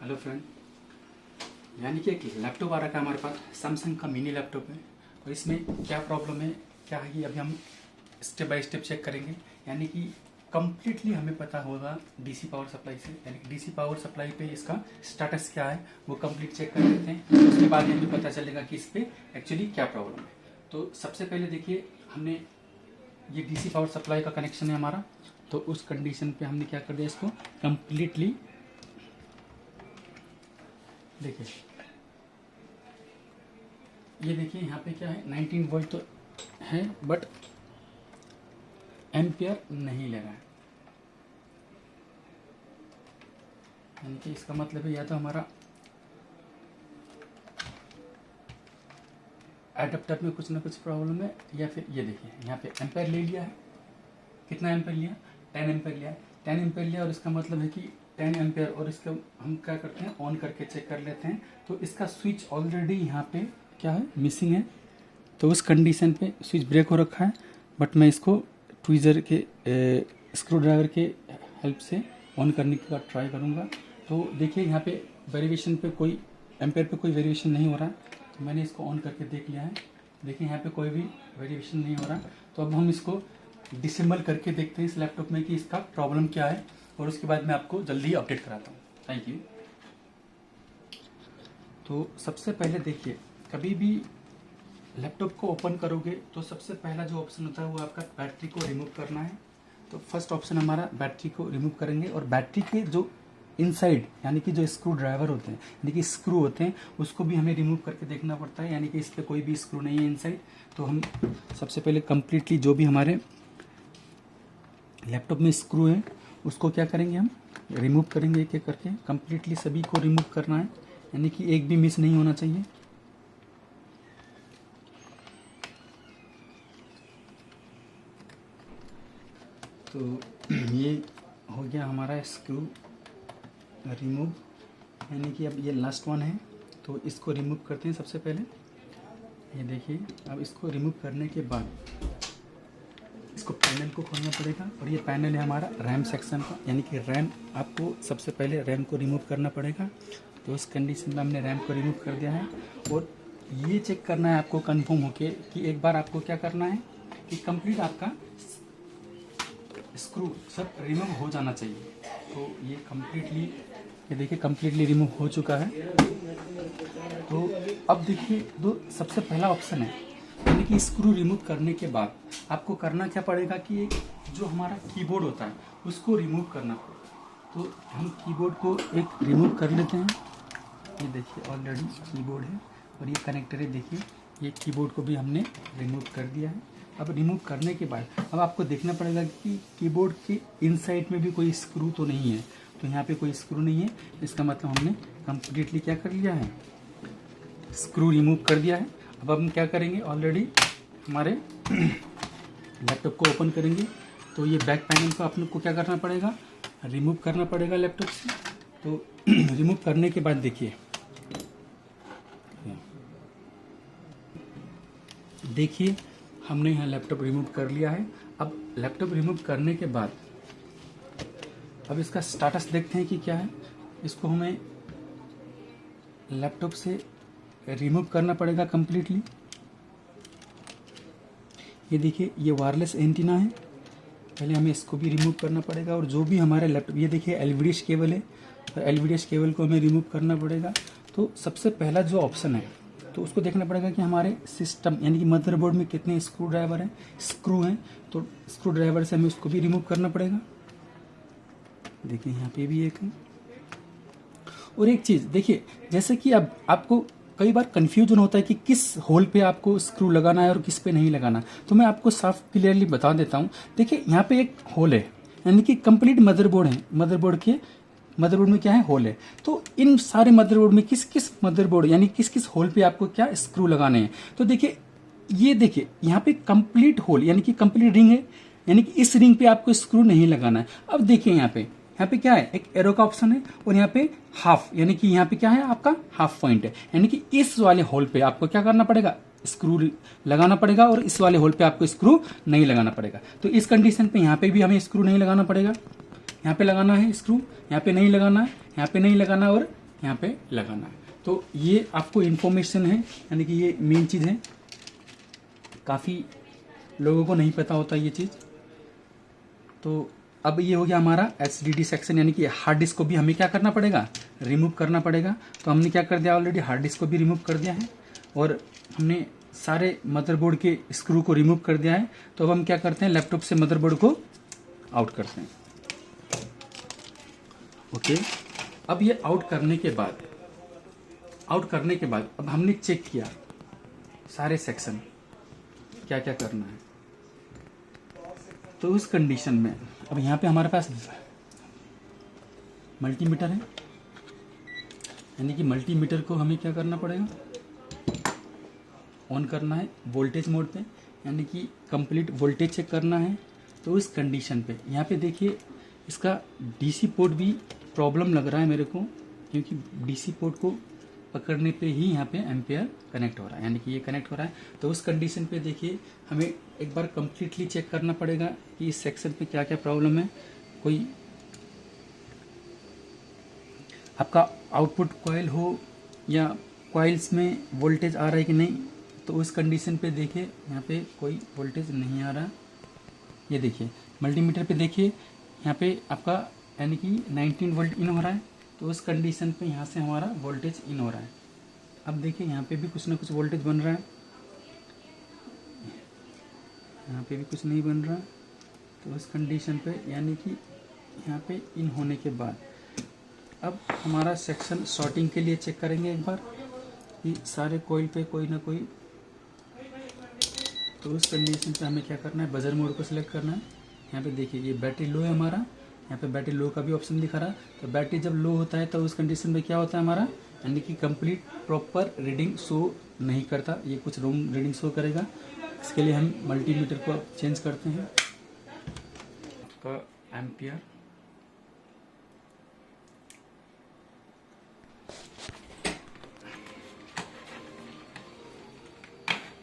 Hello friend, यानी कि एक लैपटॉप आ रखा है हमारे पास, सैमसंग का मिनी लैपटॉप है। और इसमें क्या प्रॉब्लम है, क्या है, ये अभी हम स्टेप बाय स्टेप चेक करेंगे। यानी कि कम्प्लीटली हमें पता होगा डीसी पावर सप्लाई से, यानी कि डीसी पावर सप्लाई पे इसका स्टेटस क्या है वो कंप्लीट चेक कर लेते हैं। उसके बाद हमें पता चलेगा कि इस पर एक्चुअली क्या प्रॉब्लम है। तो सबसे पहले देखिए, हमने ये डीसी पावर सप्लाई का कनेक्शन है हमारा, तो उस कंडीशन पे हमने क्या कर दिया, इसको कम्प्लीटली देखिए। ये देखिए यहाँ पे क्या है, 19 वोल्ट तो है बट एम्पियर नहीं ले रहा है। यानी कि इसका मतलब है या तो हमारा एडाप्टर में कुछ ना कुछ प्रॉब्लम है, या फिर ये देखिए यहाँ पे एम्पेयर ले लिया है। कितना एम्पेयर लिया? 10 एम्पेयर लिया। 10 एम्पेयर लिया और इसका मतलब है कि 10 एम्पेयर, और इसका हम क्या करते हैं, ऑन करके चेक कर लेते हैं। तो इसका स्विच ऑलरेडी यहाँ पे क्या है, मिसिंग है। तो उस कंडीशन पे स्विच ब्रेक हो रखा है, बट मैं इसको ट्वीज़र के स्क्रू ड्राइवर के हेल्प से ऑन करने का ट्राई करूँगा। तो देखिए यहाँ पे वेरिएशन पे कोई एम्पेयर पे कोई वेरिएशन नहीं हो रहा है। तो मैंने इसको ऑन करके देख लिया है। देखिए यहाँ पे कोई भी वेरिएशन नहीं हो रहा। तो अब हम इसको डिसेंबल करके देखते हैं इस लैपटॉप में कि इसका प्रॉब्लम क्या है, और उसके बाद मैं आपको जल्दी अपडेट कराता हूँ। Thank you. तो सबसे पहले देखिए, कभी भी लैपटॉप को ओपन करोगे तो सबसे पहला जो ऑप्शन होता है वो आपका बैटरी को रिमूव करना है। तो फर्स्ट ऑप्शन हमारा बैटरी को रिमूव करेंगे, और बैटरी के जो इनसाइड यानी कि जो स्क्रू ड्राइवर होते हैं, यानी कि स्क्रू होते हैं, उसको भी हमें रिमूव करके देखना पड़ता है। यानी कि इस पर कोई भी स्क्रू नहीं है इनसाइड। तो हम सबसे पहले कम्प्लीटली जो भी हमारे लैपटॉप में स्क्रू है उसको क्या करेंगे, हम रिमूव करेंगे एक एक करके। कम्प्लीटली सभी को रिमूव करना है, यानी कि एक भी मिस नहीं होना चाहिए। तो ये हो गया हमारा स्क्रू रिमूव, यानी कि अब ये लास्ट वन है। तो इसको रिमूव करते हैं सबसे पहले। ये देखिए, अब इसको रिमूव करने के बाद इसको पैनल को खोलना पड़ेगा, और ये पैनल है हमारा रैम सेक्शन का, यानी कि रैम आपको सबसे पहले रैम को रिमूव करना पड़ेगा। तो इस कंडीशन में हमने रैम को रिमूव कर दिया है, और ये चेक करना है आपको कंफर्म होके कि एक बार आपको क्या करना है कि कंप्लीट आपका स्क्रू सब रिमूव हो जाना चाहिए। तो ये कम्प्लीटली, ये देखिए कम्प्लीटली रिमूव हो चुका है। तो अब देखिए, दो सबसे पहला ऑप्शन है, यानी कि स्क्रू रिमूव करने के बाद आपको करना क्या पड़ेगा कि एक जो हमारा कीबोर्ड होता है उसको रिमूव करना पड़ेगा। तो हम कीबोर्ड को एक रिमूव कर लेते हैं। ये देखिए ऑलरेडी कीबोर्ड है, और ये कनेक्टर है। देखिए ये कीबोर्ड को भी हमने रिमूव कर दिया है। अब रिमूव करने के बाद अब आपको देखना पड़ेगा कि कीबोर्ड के इनसाइड में भी कोई स्क्रू तो नहीं है। तो यहाँ पे कोई स्क्रू नहीं है, इसका मतलब हमने कम्प्लीटली क्या कर लिया है, स्क्रू रिमूव कर दिया है। अब हम क्या करेंगे, ऑलरेडी हमारे लैपटॉप को ओपन करेंगे। तो ये बैक पैनल को अपने को क्या करना पड़ेगा, रिमूव करना पड़ेगा लैपटॉप से। तो रिमूव करने के बाद देखिए हमने यहाँ लैपटॉप रिमूव कर लिया है। अब लैपटॉप रिमूव करने के बाद अब इसका स्टेटस देखते हैं कि क्या है। इसको हमें लैपटॉप से रिमूव करना पड़ेगा कम्प्लीटली। ये देखिए ये वायरलेस एंटीना है, पहले हमें इसको भी रिमूव करना पड़ेगा। और जो भी हमारे लैपटॉप, ये देखिए एलवीडीएस केबल है, तो एलवीडीएस केबल को हमें रिमूव करना पड़ेगा। तो सबसे पहला जो ऑप्शन है, तो उसको देखना पड़ेगा कि हमारे सिस्टम यानी कि मदरबोर्ड में कितने स्क्रू ड्राइवर हैं, स्क्रू हैं। तो स्क्रू ड्राइवर से हमें उसको भी रिमूव करना पड़ेगा। देखिए यहाँ पे भी एक है। और एक चीज़ देखिए, जैसे कि अब आपको कई बार कन्फ्यूजन होता है कि किस होल पे आपको स्क्रू लगाना है और किस पे नहीं लगाना। तो मैं आपको साफ क्लियरली बता देता हूँ। देखिए यहाँ पे एक होल है, यानी कि कंप्लीट मदरबोर्ड है, मदरबोर्ड में क्या है, होल है। तो इन सारे मदरबोर्ड में किस किस मदरबोर्ड यानी किस किस होल पे आपको क्या स्क्रू लगाने हैं। तो देखिए ये देखिए यहाँ पे कंप्लीट होल यानी कि कंप्लीट रिंग है, यानी कि इस रिंग पे आपको स्क्रू नहीं लगाना है। अब देखिए यहाँ पे क्या है, एक एरो का ऑप्शन है, और यहाँ पे हाफ यानी कि यहाँ पे क्या है, आपका हाफ पॉइंट है। यानी कि इस वाले होल पे आपको क्या करना पड़ेगा, स्क्रू लगाना पड़ेगा, और इस वाले होल पे आपको स्क्रू नहीं लगाना पड़ेगा। तो इस कंडीशन पे यहाँ पे भी हमें स्क्रू नहीं लगाना पड़ेगा। यहाँ पे लगाना है स्क्रू, यहाँ पे नहीं लगाना है, यहाँ पे नहीं लगाना, और यहाँ पे लगाना है। तो ये आपको इन्फॉर्मेशन है, यानी कि ये मेन चीज़ है, काफ़ी लोगों को नहीं पता होता ये चीज़। तो अब ये हो गया हमारा HDD सेक्शन, यानी कि हार्ड डिस्क को भी हमें क्या करना पड़ेगा, रिमूव करना पड़ेगा। तो हमने क्या कर दिया, ऑलरेडी हार्ड डिस्क को भी रिमूव कर दिया है और हमने सारे मदरबोर्ड के स्क्रू को रिमूव कर दिया है। तो अब हम क्या करते हैं, लैपटॉप से मदरबोर्ड को आउट करते हैं। ओके, अब ये आउट करने के बाद अब हमने चेक किया सारे सेक्शन क्या क्या करना है। तो उस कंडीशन में अब यहाँ पे हमारे पास मल्टीमीटर है, यानी कि मल्टीमीटर को हमें क्या करना पड़ेगा, ऑन करना है वोल्टेज मोड पे, यानी कि कंप्लीट वोल्टेज चेक करना है। तो उस कंडीशन पे यहाँ पे देखिए इसका DC पोर्ट भी प्रॉब्लम लग रहा है मेरे को, क्योंकि DC पोर्ट को पकड़ने पे ही यहाँ पे एम्पेयर कनेक्ट हो रहा है, यानी कि ये कनेक्ट हो रहा है। तो उस कंडीशन पे देखिए हमें एक बार कम्प्लीटली चेक करना पड़ेगा कि इस सेक्शन पे क्या क्या प्रॉब्लम है। कोई आपका आउटपुट कॉइल हो या कॉइल्स में वोल्टेज आ रहा है कि नहीं। तो उस कंडीशन पे देखिए यहाँ पे कोई वोल्टेज नहीं आ रहा। ये देखिए मल्टीमीटर पे देखिए यहाँ पे आपका यानी कि 19 वोल्ट इन हो रहा है। तो उस कंडीशन पे यहाँ से हमारा वोल्टेज इन हो रहा है। अब देखिए यहाँ पे भी कुछ ना कुछ वोल्टेज बन रहा है, यहाँ पे भी कुछ नहीं बन रहा। तो उस कंडीशन पे यानी कि यहाँ पे इन होने के बाद अब हमारा सेक्शन शॉर्टिंग के लिए चेक करेंगे एक बार कि सारे कॉइल पे कोई ना कोई। तो उस कंडीशन पे हमें क्या करना है, बजर मोड को सिलेक्ट करना है। यहाँ पे देखिए ये बैटरी लो है हमारा, यहाँ पे बैटरी लो का भी ऑप्शन दिखा रहा है। तो बैटरी जब लो होता है तो उस कंडीशन में क्या होता है हमारा, यानी कि कंप्लीट प्रॉपर रीडिंग शो नहीं करता, ये कुछ रॉन्ग रीडिंग शो करेगा। इसके लिए हम मल्टीमीटर को चेंज करते हैं का एम्पियर।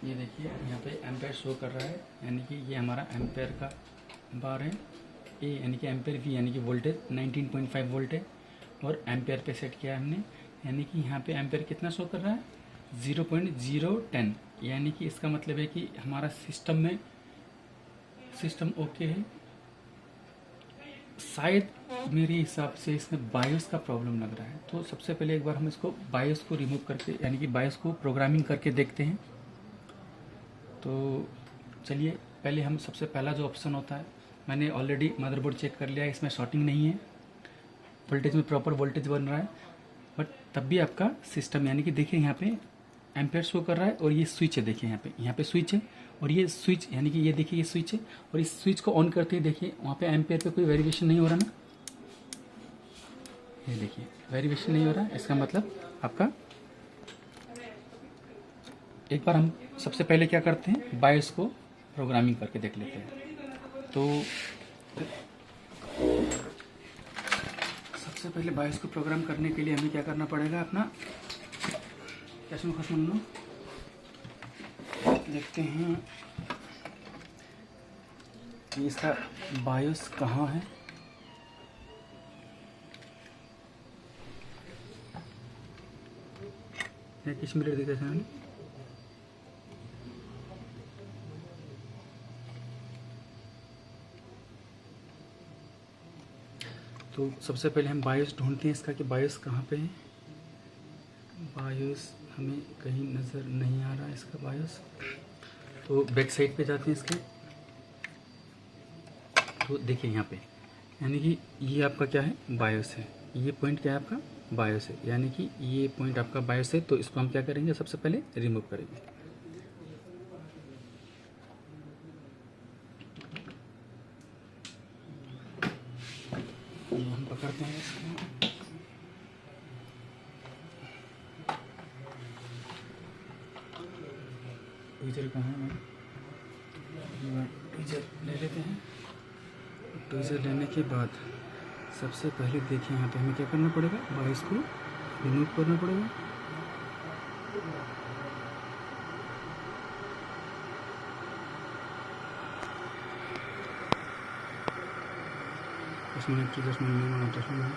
ये देखिए यहाँ पे एम्पेयर शो कर रहा है, यानी कि ये हमारा एम्पेयर का बार है। ए यानी कि एम्पेयर वी यानी कि वोल्टेज 19.5 वोल्ट है और एम्पेयर पे सेट किया है हमने, यानी कि यहाँ पे एम्पेयर कितना शो कर रहा है 0.010, यानी कि इसका मतलब है कि हमारा सिस्टम ओके है। शायद मेरे हिसाब से इसमें बायोस का प्रॉब्लम लग रहा है। तो सबसे पहले एक बार हम इसको बायोस को रिमूव करके यानी कि बायोस को प्रोग्रामिंग करके देखते हैं। तो चलिए पहले हम सबसे पहला जो ऑप्शन होता है, मैंने ऑलरेडी मदरबोर्ड चेक कर लिया है, इसमें शॉर्टिंग नहीं है, वोल्टेज में प्रॉपर वोल्टेज बन रहा है। बट तब भी आपका सिस्टम यानी कि देखिए यहाँ पे एम्पेयर शो कर रहा है और ये स्विच है, देखिए यहाँ पे स्विच है और ये स्विच यानी कि ये देखिए ये स्विच है और इस स्विच को ऑन करते ही देखिए वहाँ पे एम्पेयर पे कोई वेरिएशन नहीं हो रहा ना, ये देखिए वेरिएशन नहीं हो रहा। इसका मतलब आपका एक बार हम सबसे पहले क्या करते हैं, बायोस को प्रोग्रामिंग करके देख लेते हैं। तो सबसे पहले बायोस को प्रोग्राम करने के लिए हमें क्या करना पड़ेगा, अपना कैसे खसमनो देखते हैं कि इसका बायोस कहाँ है। किस मिनट देखते हैं, तो सबसे पहले हम बायोस ढूंढते हैं इसका कि बायोस कहाँ पे है। बायोस हमें कहीं नज़र नहीं आ रहा है इसका बायोस। तो बैक साइड पे जाते हैं इसके। तो देखिए यहाँ पे यानी कि ये आपका क्या है, बायोस है। ये पॉइंट क्या है आपका, बायोस है, यानी कि ये पॉइंट आपका बायोस है। तो इसको हम क्या करेंगे, सबसे पहले रिमूव करेंगे। हम पकड़ते हैं इसको, ट्वीजर कहाँ है, ट्वीजर ले लेते हैं। ट्वीजर लेने के बाद सबसे पहले देखिए यहाँ पे हमें क्या करना पड़ेगा, बायोस को रिमूव करना पड़ेगा। इसमें ट्रिगर में